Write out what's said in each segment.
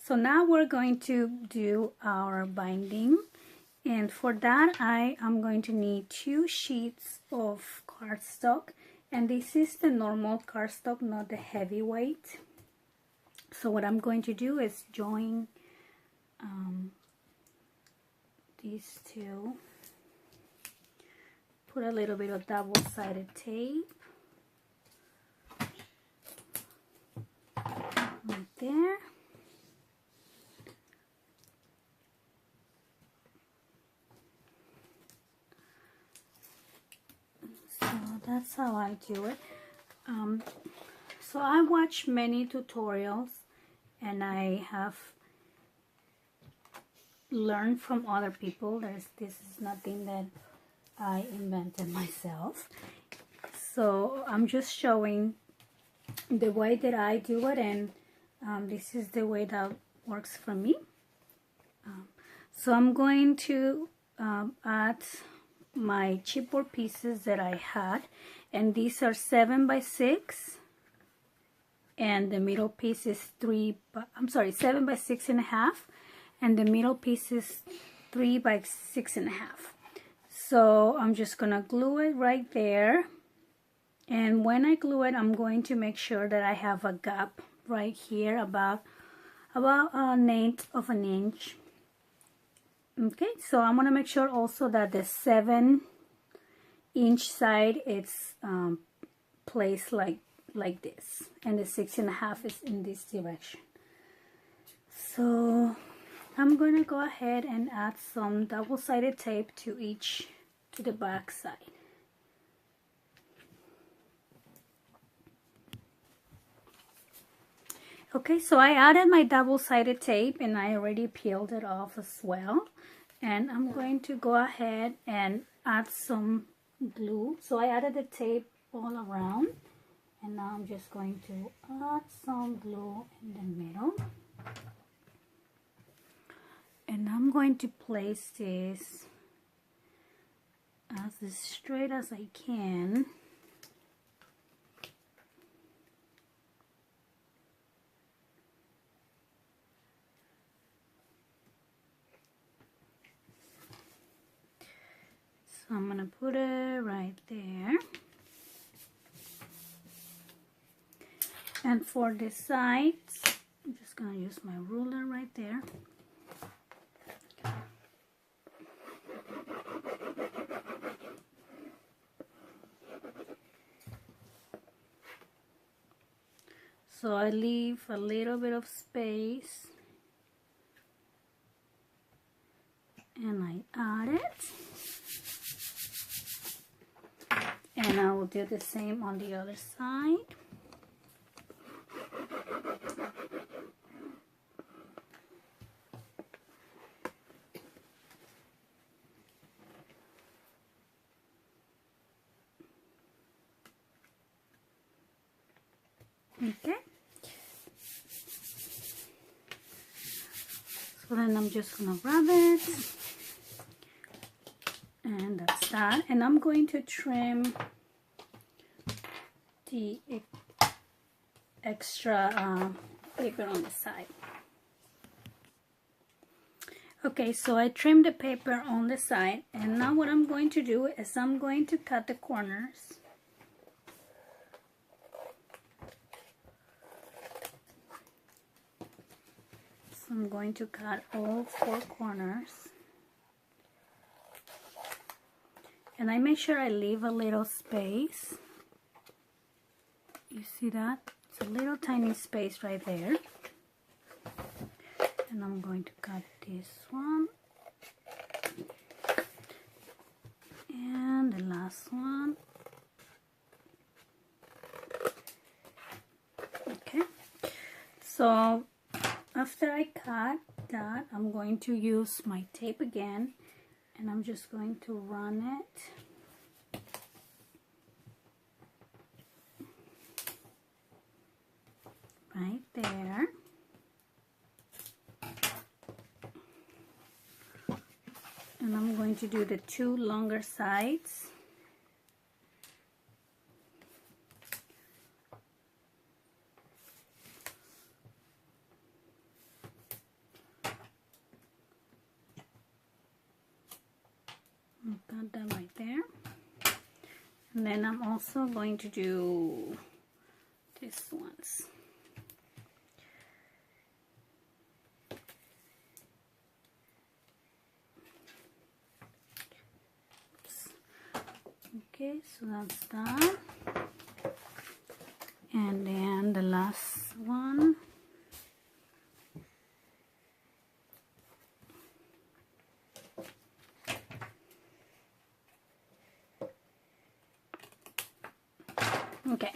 So now we're going to do our binding, and for that I am going to need 2 sheets of cardstock, and this is the normal cardstock, not the heavyweight. So what I'm going to do is join these two, put a little bit of double-sided tape right there. So that's how I do it. So I watch many tutorials, and I have learned from other people. This is nothing that I invented myself. So I'm just showing the way that I do it, and this is the way that works for me. So I'm going to add my chipboard pieces that I had, and these are 7 by 6, and the middle piece is 7 by 6.5, and the middle piece is 3 by 6.5. So I'm just gonna glue it right there, and when I glue it, I'm going to make sure that I have a gap right here about 1/8 of an inch. Okay, so I'm gonna make sure also that the 7-inch side is placed like this, and the 6.5 is in this direction. So I'm gonna go ahead and add some double-sided tape to the back side. Okay, so I added my double-sided tape, and I already peeled it off as well. And I'm going to go ahead and add some glue. So I added the tape all around, and now I'm just going to add some glue in the middle. And I'm going to place this as straight as I can. So I'm going to put it right there. And for the sides, I'm just going to use my ruler right there. So I leave a little bit of space, and I add it. And I will do the same on the other side. Okay. So then I'm just gonna rub it, and that's that. And I'm going to trim the extra paper on the side. Okay, so I trimmed the paper on the side, and now what I'm going to do is I'm going to cut the corners. So I'm going to cut all 4 corners, and I make sure I leave a little space. You see that? It's a little tiny space right there. And I'm going to cut this one, and the last one. Okay, so after I cut that, I'm going to use my tape again, and I'm just going to run it right there. And I'm going to do the 2 longer sides. And then I'm also going to do these ones. Okay, so that's that. And then the last one. Okay,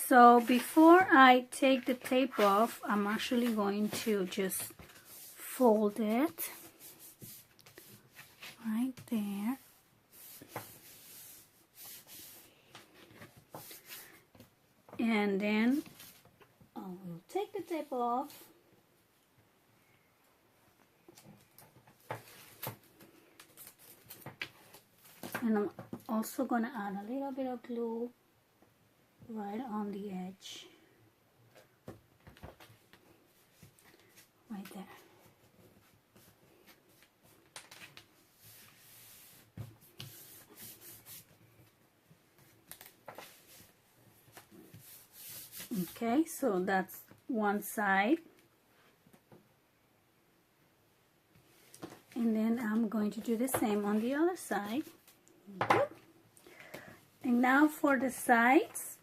so before I take the tape off, I'm actually going to just fold it right there. And then I will take the tape off. And I'm also going to add a little bit of glue right on the edge. Right there. Okay, so that's one side. And then I'm going to do the same on the other side. Okay. And now for the sides.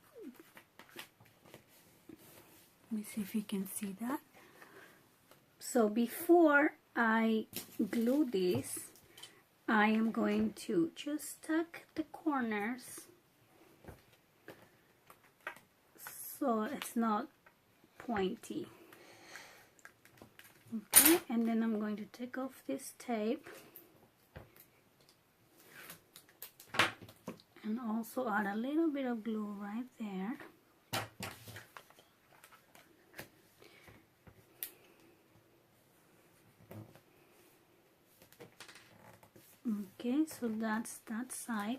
Let me see if you can see that. So before I glue this, I am going to just tuck the corners so it's not pointy. Okay, and then I'm going to take off this tape and also add a little bit of glue right there. Okay, so that's that side,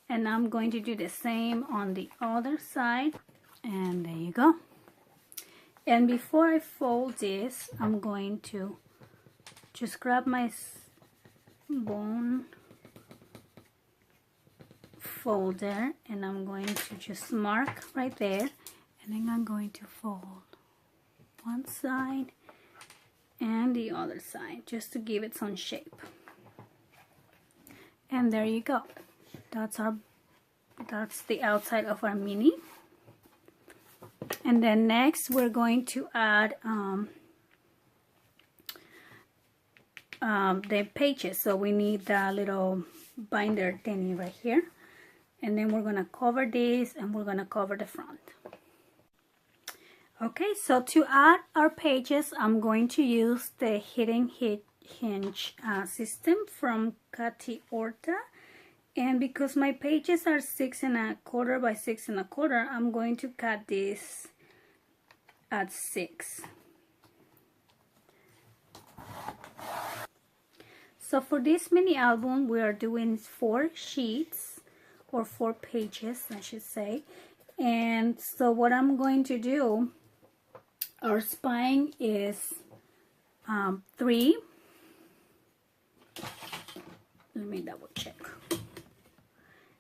and I'm going to do the same on the other side, and there you go. And before I fold this, I'm going to just grab my bone folder, and I'm going to just mark right there, and then I'm going to fold one side and the other side just to give it some shape. And there you go. That's the outside of our mini. And then next we're going to add the pages. So we need the little binder thingy right here. And then we're gonna cover this and we're gonna cover the front. Okay, so to add our pages, I'm going to use the Hip Hinge system from Kati Orta, and because my pages are 6 1/4 by 6 1/4, I'm going to cut this at 6. So for this mini album, we are doing 4 sheets or 4 pages, I should say. And so what I'm going to do, our spine is 3. Let me double check.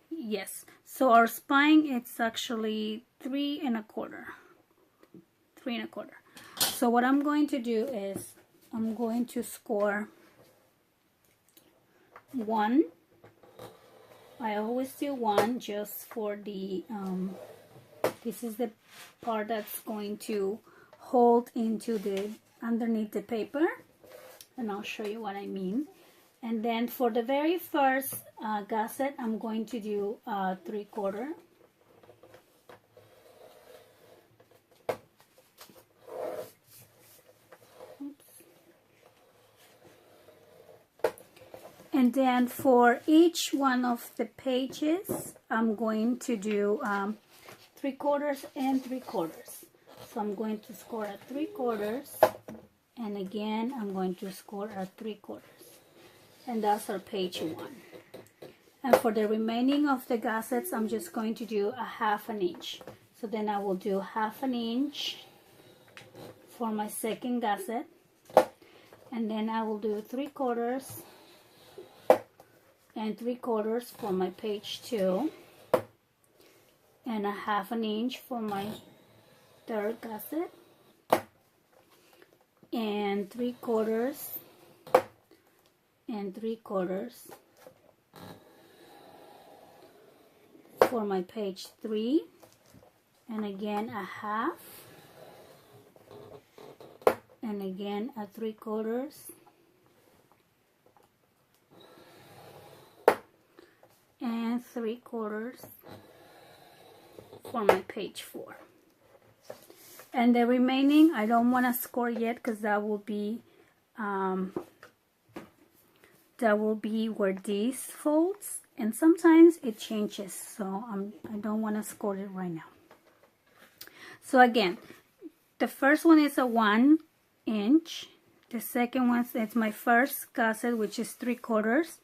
Yes, so our spine it's actually 3 1/4. 3 1/4. So what I'm going to do is I'm going to score 1. I always do 1 just for the this is the part that's going to hold into the underneath the paper, and I'll show you what I mean. And then for the very first gusset, I'm going to do 3/4. And then for each one of the pages, I'm going to do 3/4 and 3/4. So I'm going to score at 3/4, and again I'm going to score at 3/4. And that's our page 1. And for the remaining of the gussets, I'm just going to do a 1/2 inch. So then I will do 1/2 inch for my second gusset, and then I will do 3/4 and 3/4 for my page 2, and a 1/2 inch for my third gusset, and 3/4 and 3/4 for my page 3, and again a 1/2, and again a 3/4, and 3/4 for my page 4. And the remaining I don't want to score yet, because that will be where these folds, and sometimes it changes, so I don't want to score it right now. So again, the first one is a 1 inch, the second one is my first gusset, which is 3/4,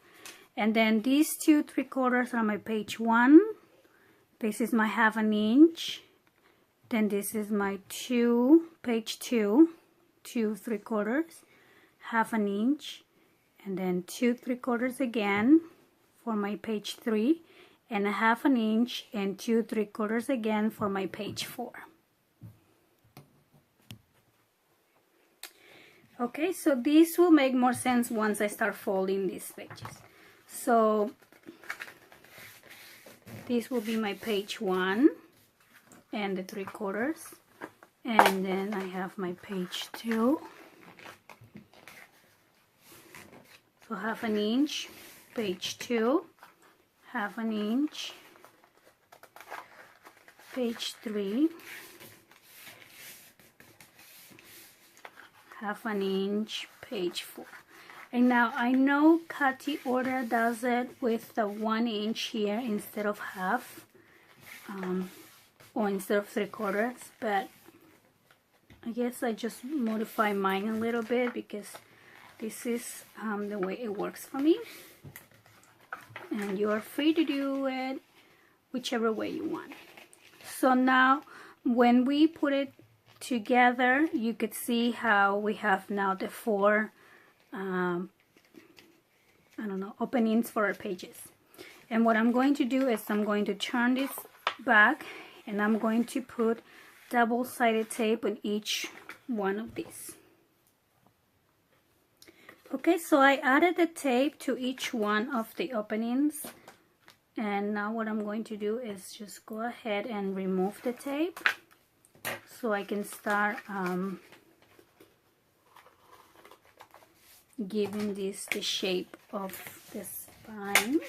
and then these two 3/4 are my page 1. This is my 1/2 inch, then this is my page 2, 2 3/4, 1/2 inch, and then 2 3/4 again for my page 3, and a 1/2 inch and 2 3/4 again for my page 4. Okay, so this will make more sense once I start folding these pages. So this will be my page 1 and the 3/4, and then I have my page 2, so 1/2 inch, page 2, 1/2 inch, page 3, 1/2 inch, page 4. And now I know Cathy Order does it with the 1 inch here instead of 1/2, or instead of 3/4, but I guess I just modify mine a little bit because this is the way it works for me, and you are free to do it whichever way you want. So now when we put it together, you could see how we have now the 4 openings for our pages. And what I'm going to do is I'm going to turn this back, and I'm going to put double-sided tape on each one of these. Okay, so I added the tape to each one of the openings, and now what I'm going to do is just go ahead and remove the tape so I can start giving this the shape of the spine.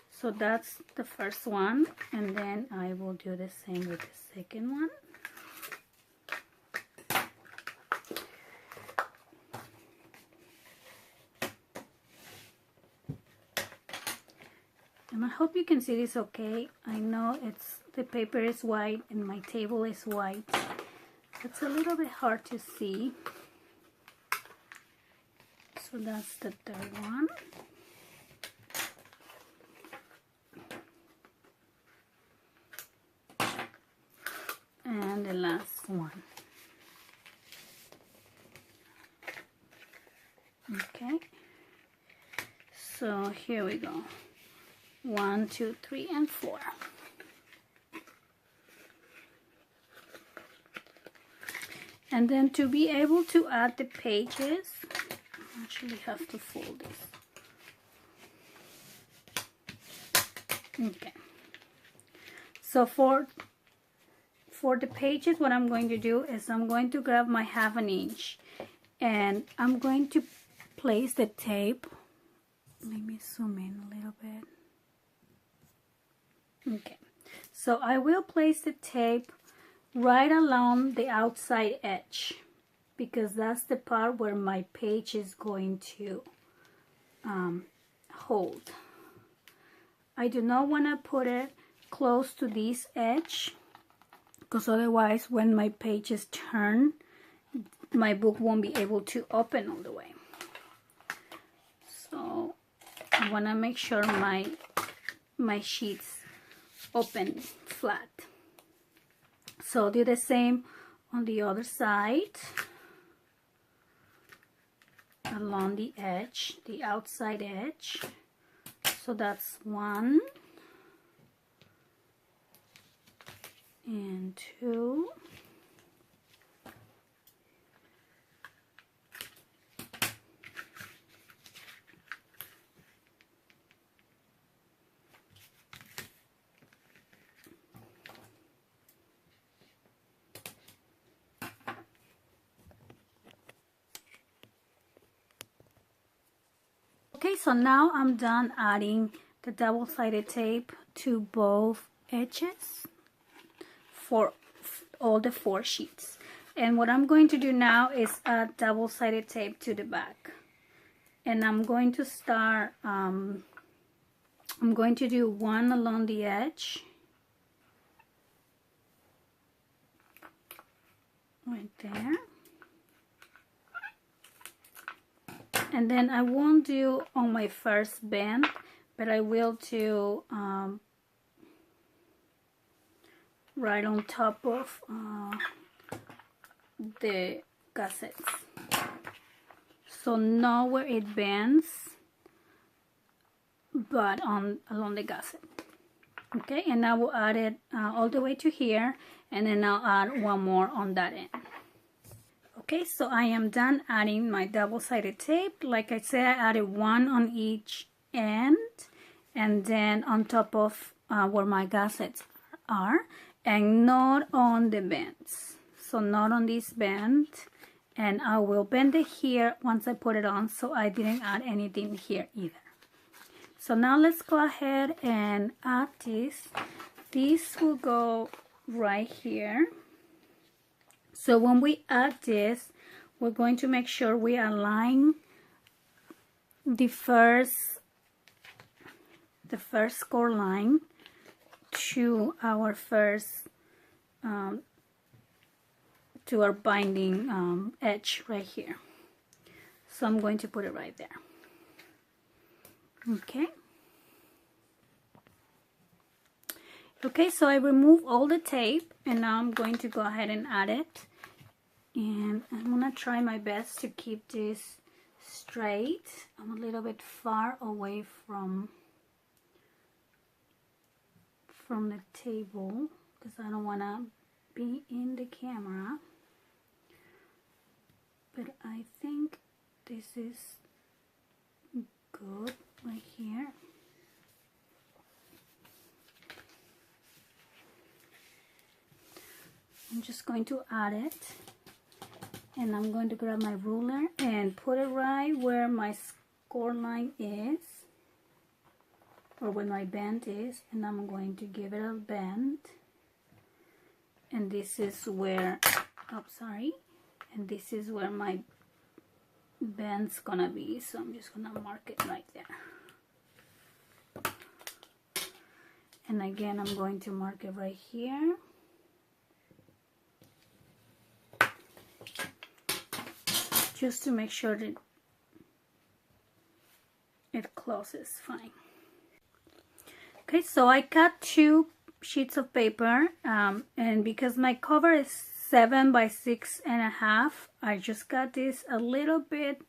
So that's the first one, and then I will do the same with the second one. And I hope you can see this okay. I know the paper is white and my table is white. It's a little bit hard to see. So that's the third one. And the last one. Okay. So here we go. 1, 2, 3, and 4. And then to be able to add the pages, I actually have to fold this. Okay. So for the pages, what I'm going to do is I'm going to grab my 1/2 inch, and I'm going to place the tape. Let me zoom in a little bit. Okay, so I will place the tape right along the outside edge, because that's the part where my page is going to hold. I do not want to put it close to this edge, because otherwise when my pages turn, my book won't be able to open all the way. So I want to make sure my sheets open flat. So do the same on the other side, along the edge, the outside edge. So that's 1, and 2. Okay, so now I'm done adding the double-sided tape to both edges for all the 4 sheets. And what I'm going to do now is add double-sided tape to the back. And I'm going to start, I'm going to do one along the edge. Right there. And then I won't do on my first band, but I will do right on top of the gussets. So not where it bends, but along the gusset. Okay, and I will add it all the way to here, and then I'll add one more on that end. Okay, so I am done adding my double-sided tape. Like I said, I added one on each end, and then on top of where my gussets are, and not on the bends. So not on this bend, and I will bend it here once I put it on, so I didn't add anything here either. So now let's go ahead and add this. This will go right here. So when we add this, we're going to make sure we align the first score line to our first to our binding edge right here. So I'm going to put it right there. Okay. Okay, so I remove all the tape, and now I'm going to go ahead and add it. And I'm gonna try my best to keep this straight. I'm a little bit far away from the table because I don't want to be in the camera, but I think this is good right here. I'm just going to add it, and I'm going to grab my ruler and put it right where my score line is, or where my bend is, and I'm going to give it a bend. And this is where, and this is where my bend's gonna be, so I'm just gonna mark it right there. And again, I'm going to mark it right here. Just to make sure that it closes fine. Okay, so I cut 2 sheets of paper, and because my cover is 7 by 6.5, I just got this a little bit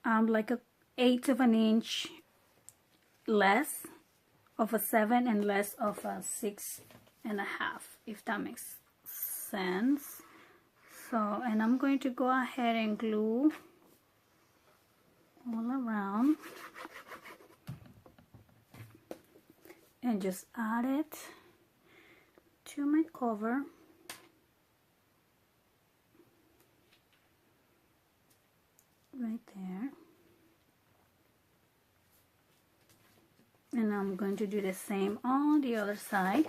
like a 1/8 of an inch less of a 7 and less of a 6.5, if that makes sense. So, and I'm going to go ahead and glue all around and just add it to my cover. Right there. And I'm going to do the same on the other side.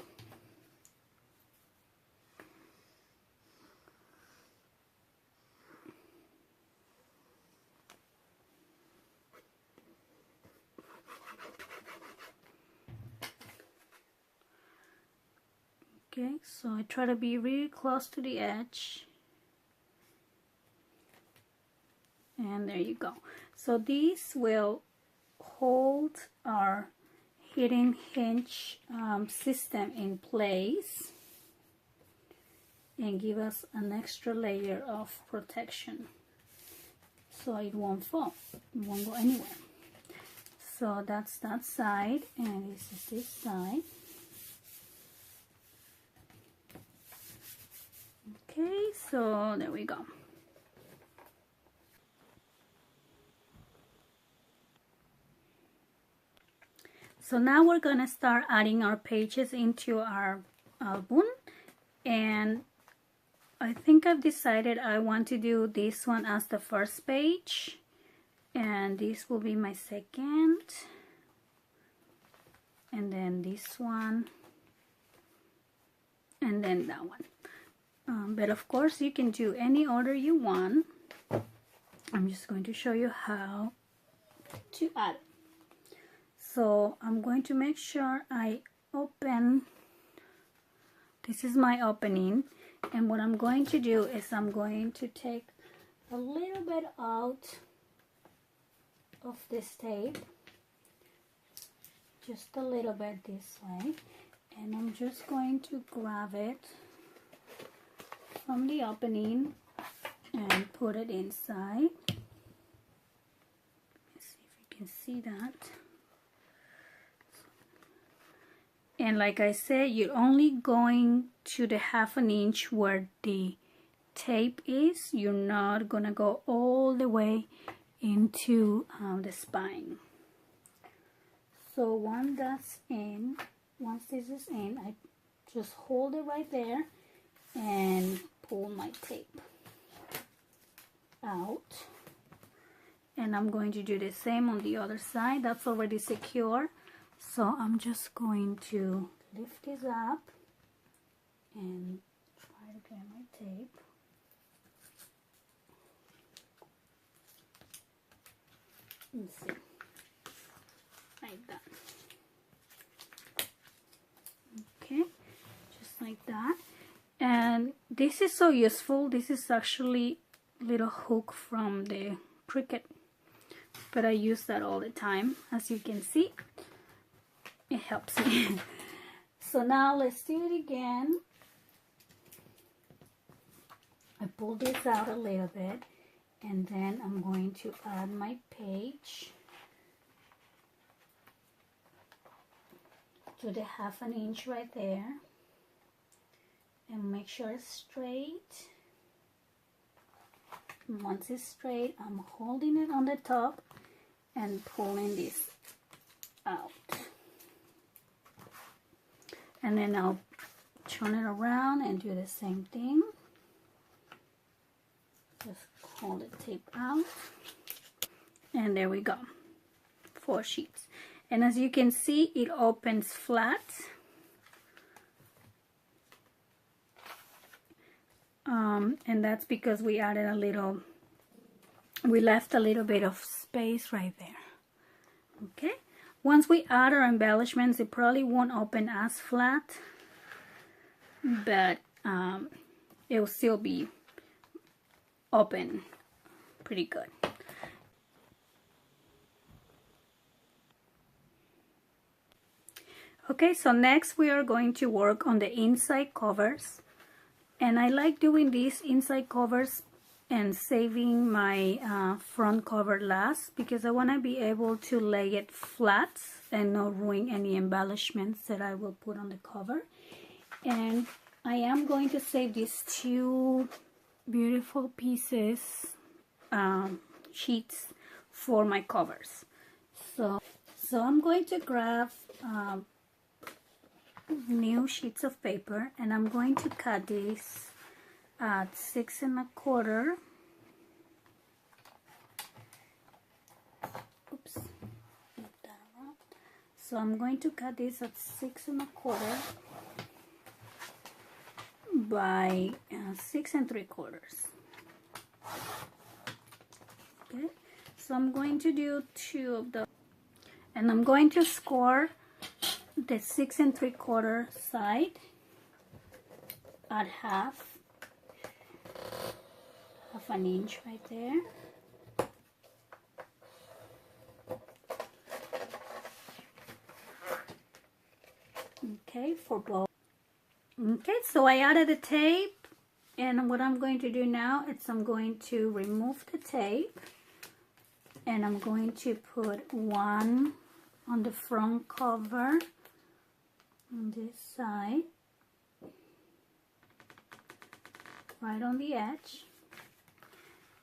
Okay, so I try to be really close to the edge. And there you go. So these will hold our Hip Hinge system in place and give us an extra layer of protection, so it won't fall, it won't go anywhere. So that's that side, and this is this side. Okay, so there we go. So now we're gonna start adding our pages into our album, and I think I've decided I want to do this one as the first page, and this will be my second, and then this one, and then that one. But of course you can do any order you want. I'm just going to show you how to add. So I'm going to make sure I open, this is my opening, and what I'm going to do is I'm going to take a little bit out of this tape, just a little bit this way, and I'm just going to grab it from the opening and put it inside. Let's see if you can see that. And like I said, you're only going to the 1/2 inch where the tape is. You're not gonna go all the way into the spine. So once this is in, I just hold it right there and pull my tape out. And I'm going to do the same on the other side. That's already secure. So I'm just going to lift this up and try to get my tape. Let's see, like that. Okay, just like that. And this is so useful. This is actually a little hook from the Cricut, but I use that all the time, as you can see. It helps me. So now let's do it again. I pull this out a little bit, and then I'm going to add my page to the 1/2 inch right there, and make sure it's straight. And once it's straight, I'm holding it on the top and pulling this out. And then I'll turn it around and do the same thing. Just hold the tape out. And there we go. 4 sheets. And as you can see, it opens flat. And that's because we added we left a little bit of space right there. Okay. Once we add our embellishments, it probably won't open as flat, but it will still be open pretty good. Okay, so next we are going to work on the inside covers. And I like doing these inside covers and saving my front cover last, because I want to be able to lay it flat and not ruin any embellishments that I will put on the cover. And I am going to save these 2 beautiful pieces, sheets, for my covers. So I'm going to grab new sheets of paper, and I'm going to cut these at 6 1/4. Oops, flip that around. So I'm going to cut this at 6 1/4 by 6 3/4. Okay, so I'm going to do 2 of them, and I'm going to score the 6 3/4 side at half an inch right there. Okay, for both. Okay, so I added the tape, and what I'm going to do now is I'm going to remove the tape, and I'm going to put one on the front cover on this side right on the edge.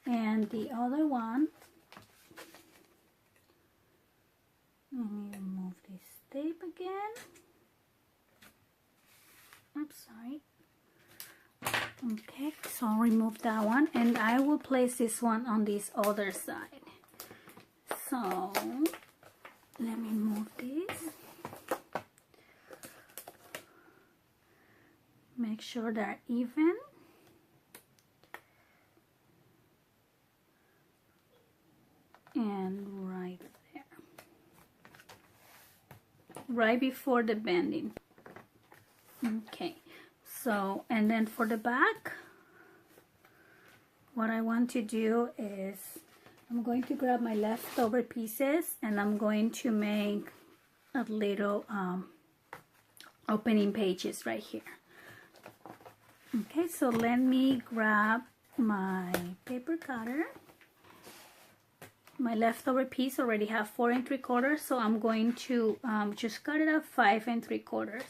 And the other one, let me remove this tape again. Oops, sorry. Okay, so I'll remove that one, and I will place this one on this other side. So let me move this. Make sure they're even. And right there. Right before the bending. Okay. So, and then for the back, what I want to do is I'm going to grab my leftover pieces and I'm going to make a little opening pages right here. Okay, so let me grab my paper cutter. My leftover piece already have 4 3/4, so I'm going to just cut it up 5 3/4.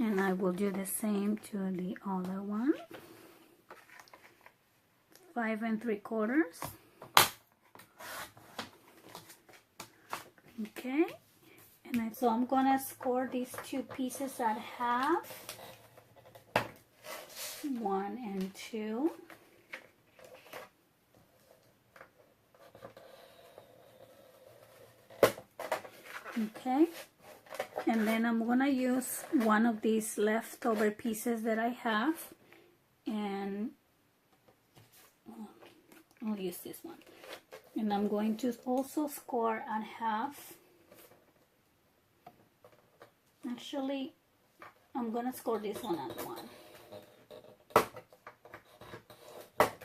And I will do the same to the other one. 5 3/4. Okay, and so I'm gonna score these 2 pieces at half. 1 and 2. Okay, and then I'm gonna use one of these leftover pieces that I have, and I'll use this one, and I'm going to also score at half. Actually, I'm gonna score this one at 1.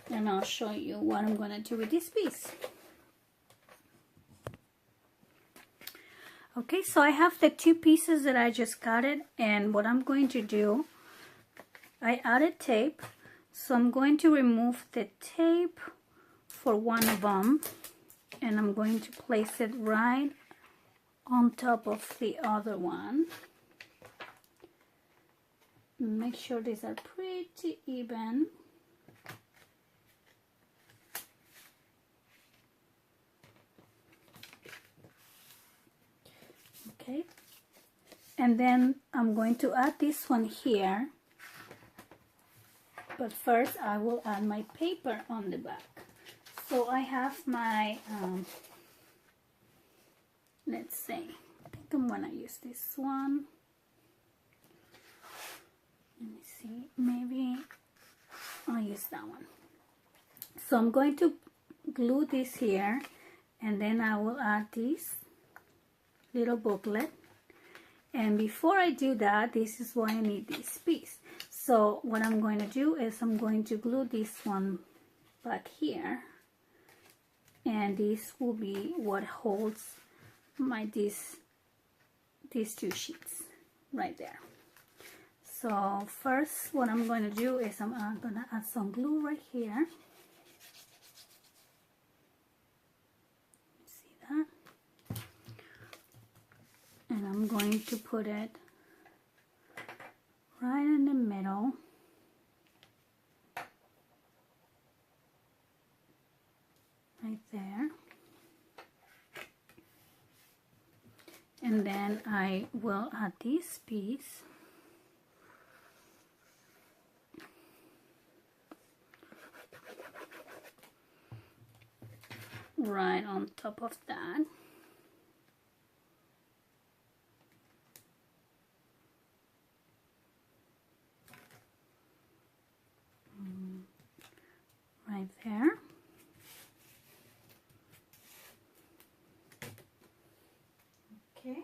And I'll show you what I'm gonna do with this piece. Okay, so I have the 2 pieces that I just cut it, and what I'm going to do, I added tape, so I'm going to remove the tape for one of them, and I'm going to place it right on top of the other one. Make sure these are pretty even. Okay, and then I'm going to add this one here, but first I will add my paper on the back. So I have my, let's see, I think I'm gonna use this one. Let me see, maybe I'll use that one. So I'm going to glue this here, and then I will add this little booklet. And before I do that, this is why I need this piece. So what I'm going to do is I'm going to glue this one back here, and this will be what holds my these 2 sheets right there. So first what I'm going to do is I'm going to add some glue right here. See that? And I'm going to put it right in the middle. Right there. And then I will add this piece right on top of that. Right there. Okay.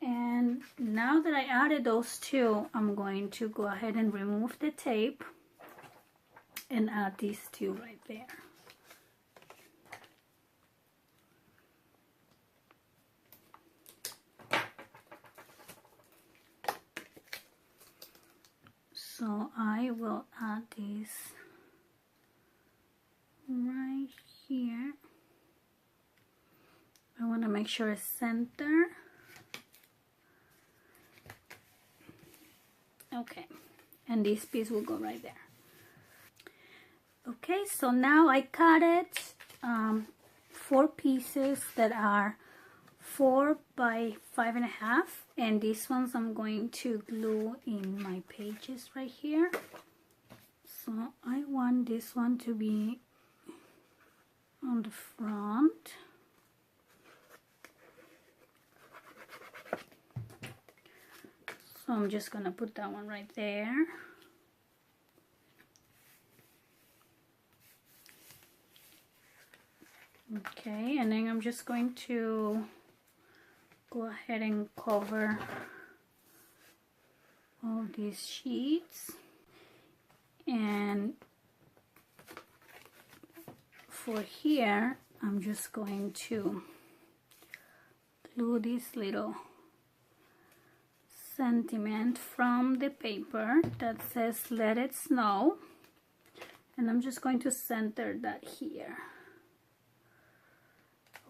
And now that I added those 2, I'm going to go ahead and remove the tape and add these 2 right there. So I will add this right here. I want to make sure it's center. Okay, and this piece will go right there. Okay, so now I cut it 4 pieces that are 4 by 5.5, and these ones I'm going to glue in my pages right here. So I want this one to be on the front. So I'm just gonna put that one right there. Okay, and then I'm just going to go ahead and cover all these sheets. And for here, I'm just going to glue this little sentiment from the paper that says "Let It Snow," and I'm just going to center that here.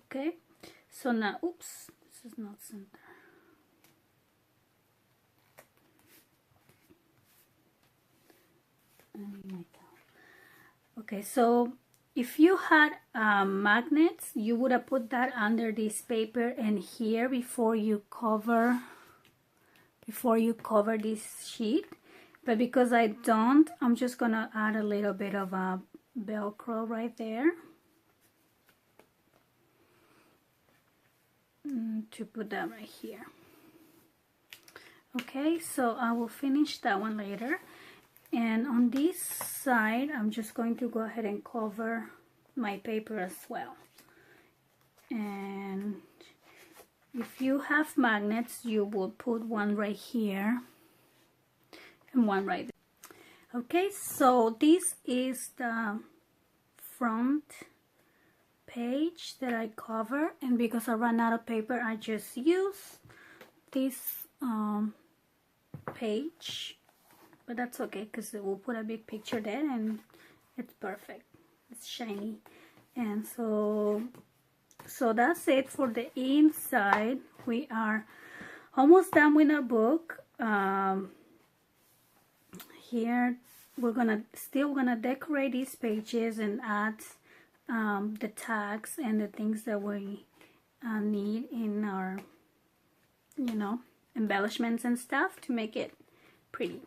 Okay, so now, oops, this is not center. Okay, so if you had magnets, you would have put that under this paper and here before you cover this sheet. But because I don't, I'm just gonna add a little bit of a Velcro right there to put that right here. Okay, so I will finish that one later. And on this side, I'm just going to go ahead and cover my paper as well. And if you have magnets, you will put one right here and one right there. Okay, so this is the front page that I cover, and because I ran out of paper, I just use this page, but that's okay because it will put a big picture there and it's perfect, it's shiny. And so that's it for the inside. We are almost done with our book. Here we're still gonna decorate these pages and add the tags and the things that we need in our, you know, embellishments and stuff to make it pretty.